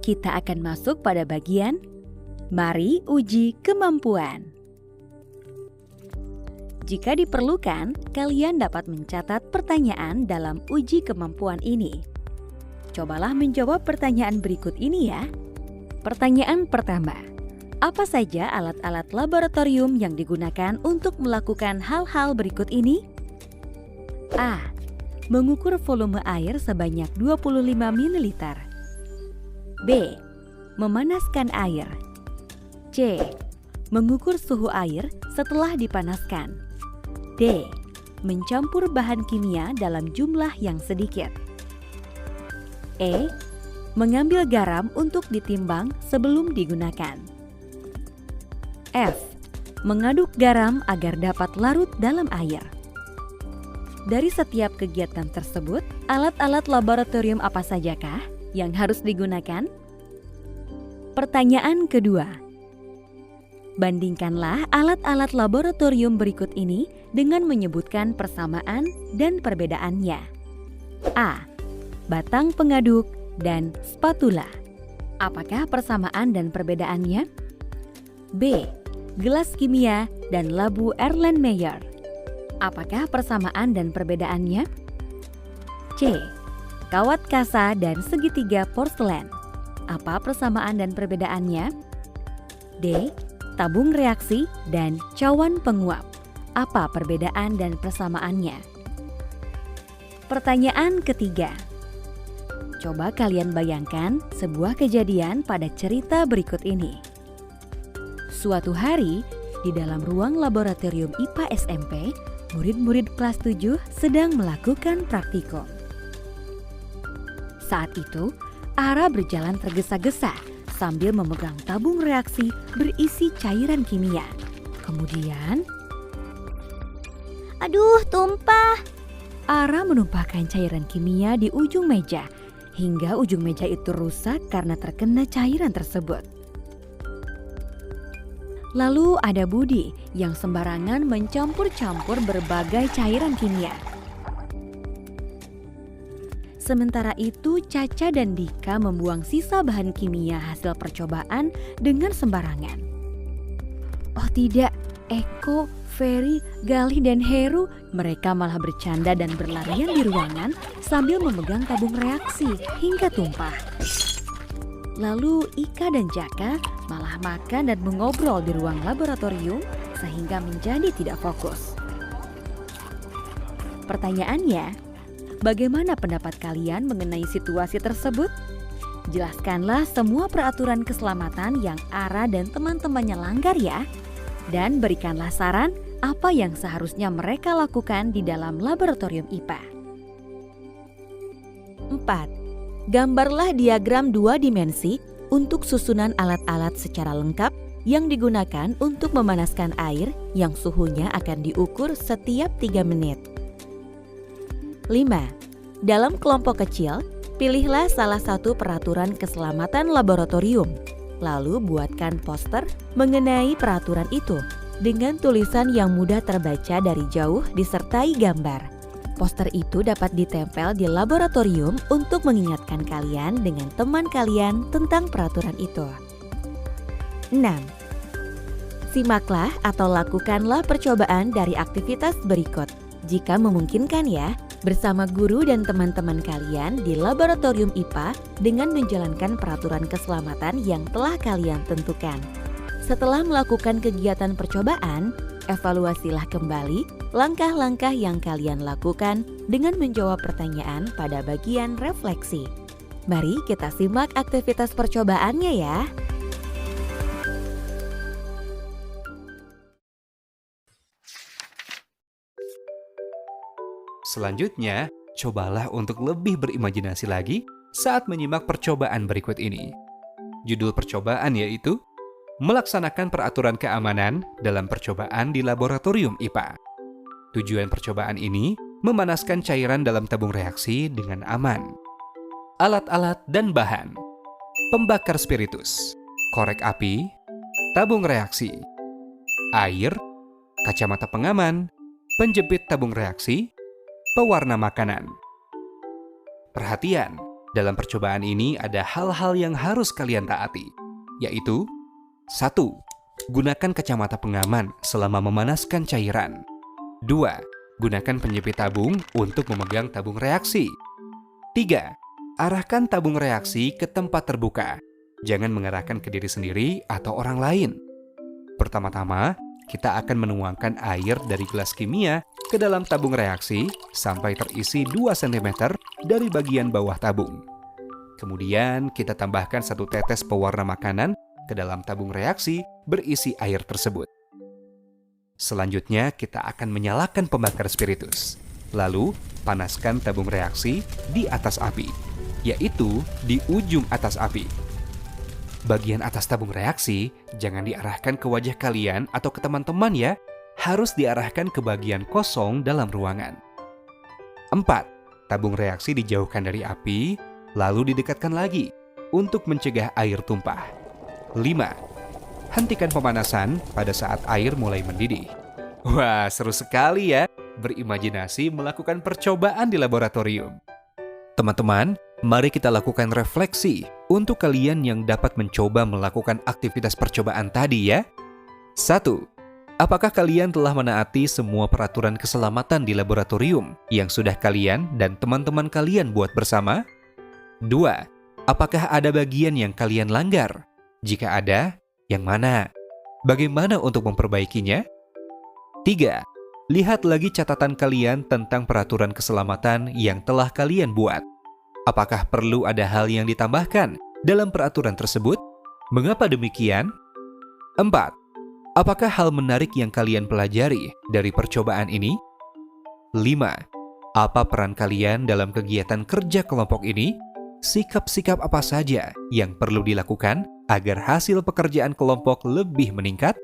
kita akan masuk pada bagian Mari Uji Kemampuan. Jika diperlukan, kalian dapat mencatat pertanyaan dalam uji kemampuan ini. Cobalah menjawab pertanyaan berikut ini ya. Pertanyaan pertama, apa saja alat-alat laboratorium yang digunakan untuk melakukan hal-hal berikut ini? A. Mengukur volume air sebanyak 25 ml. B. Memanaskan air. C. Mengukur suhu air setelah dipanaskan. D. Mencampur bahan kimia dalam jumlah yang sedikit. E. Mengambil garam untuk ditimbang sebelum digunakan. F. Mengaduk garam agar dapat larut dalam air. Dari setiap kegiatan tersebut, alat-alat laboratorium apa sajakah yang harus digunakan? Pertanyaan kedua. Bandingkanlah alat-alat laboratorium berikut ini dengan menyebutkan persamaan dan perbedaannya. A. Batang pengaduk dan spatula. Apakah persamaan dan perbedaannya? B. Gelas kimia dan labu Erlenmeyer. Apakah persamaan dan perbedaannya? C. Kawat kasa dan segitiga porselen. Apa persamaan dan perbedaannya? D. Tabung reaksi dan cawan penguap. Apa perbedaan dan persamaannya? Pertanyaan ketiga. Coba kalian bayangkan sebuah kejadian pada cerita berikut ini. Suatu hari, di dalam ruang laboratorium IPA SMP, murid-murid kelas 7 sedang melakukan praktikum. Saat itu, Ara berjalan tergesa-gesa sambil memegang tabung reaksi berisi cairan kimia. Kemudian, aduh, tumpah! Ara menumpahkan cairan kimia di ujung meja, hingga ujung meja itu rusak karena terkena cairan tersebut. Lalu ada Budi yang sembarangan mencampur-campur berbagai cairan kimia. Sementara itu Caca dan Dika membuang sisa bahan kimia hasil percobaan dengan sembarangan. Oh tidak, Eko, Ferry, Galih dan Heru mereka malah bercanda dan berlarian di ruangan sambil memegang tabung reaksi hingga tumpah. Lalu Ika dan Jaka malah makan dan mengobrol di ruang laboratorium sehingga menjadi tidak fokus. Pertanyaannya, bagaimana pendapat kalian mengenai situasi tersebut? Jelaskanlah semua peraturan keselamatan yang Ara dan teman-temannya langgar ya. Dan berikanlah saran apa yang seharusnya mereka lakukan di dalam laboratorium IPA. 4. Gambarlah diagram 2 dimensi untuk susunan alat-alat secara lengkap yang digunakan untuk memanaskan air yang suhunya akan diukur setiap 3 menit. 5. Dalam kelompok kecil, pilihlah salah satu peraturan keselamatan laboratorium. Lalu buatkan poster mengenai peraturan itu dengan tulisan yang mudah terbaca dari jauh disertai gambar. Poster itu dapat ditempel di laboratorium untuk mengingatkan kalian dengan teman kalian tentang peraturan itu. 6. Simaklah atau lakukanlah percobaan dari aktivitas berikut, jika memungkinkan ya, bersama guru dan teman-teman kalian di laboratorium IPA dengan menjalankan peraturan keselamatan yang telah kalian tentukan. Setelah melakukan kegiatan percobaan, evaluasilah kembali langkah-langkah yang kalian lakukan dengan menjawab pertanyaan pada bagian refleksi. Mari kita simak aktivitas percobaannya ya. Selanjutnya, cobalah untuk lebih berimajinasi lagi saat menyimak percobaan berikut ini. Judul percobaan yaitu melaksanakan peraturan keamanan dalam percobaan di laboratorium IPA. Tujuan percobaan ini memanaskan cairan dalam tabung reaksi dengan aman. Alat-alat dan bahan: pembakar spiritus, korek api, tabung reaksi, air, kacamata pengaman, penjepit tabung reaksi, pewarna makanan. Perhatian, Dalam percobaan ini ada hal-hal yang harus kalian taati, yaitu 1. Gunakan kacamata pengaman selama memanaskan cairan. 2. Gunakan penjepit tabung untuk memegang tabung reaksi. 3. Arahkan tabung reaksi ke tempat terbuka. Jangan mengarahkan ke diri sendiri atau orang lain. Pertama-tama, kita akan menuangkan air dari gelas kimia ke dalam tabung reaksi sampai terisi 2 cm dari bagian bawah tabung. Kemudian kita tambahkan 1 tetes pewarna makanan ke dalam tabung reaksi berisi air tersebut. Selanjutnya kita akan menyalakan pembakar spiritus. Lalu panaskan tabung reaksi di atas api, yaitu di ujung atas api. Bagian atas tabung reaksi jangan diarahkan ke wajah kalian atau ke teman-teman ya, harus diarahkan ke bagian kosong dalam ruangan. 4. Tabung reaksi dijauhkan dari api, lalu didekatkan lagi untuk mencegah air tumpah. 5. Hentikan pemanasan pada saat air mulai mendidih. Wah, seru sekali ya berimajinasi melakukan percobaan di laboratorium. Teman-teman, mari kita lakukan refleksi untuk kalian yang dapat mencoba melakukan aktivitas percobaan tadi ya. 1. Apakah kalian telah menaati semua peraturan keselamatan di laboratorium yang sudah kalian dan teman-teman kalian buat bersama? 2. Apakah ada bagian yang kalian langgar? Jika ada, yang mana? Bagaimana untuk memperbaikinya? 3. Lihat lagi catatan kalian tentang peraturan keselamatan yang telah kalian buat. Apakah perlu ada hal yang ditambahkan dalam peraturan tersebut? Mengapa demikian? 4. Apakah hal menarik yang kalian pelajari dari percobaan ini? 5. Apa peran kalian dalam kegiatan kerja kelompok ini? Sikap-sikap apa saja yang perlu dilakukan agar hasil pekerjaan kelompok lebih meningkat?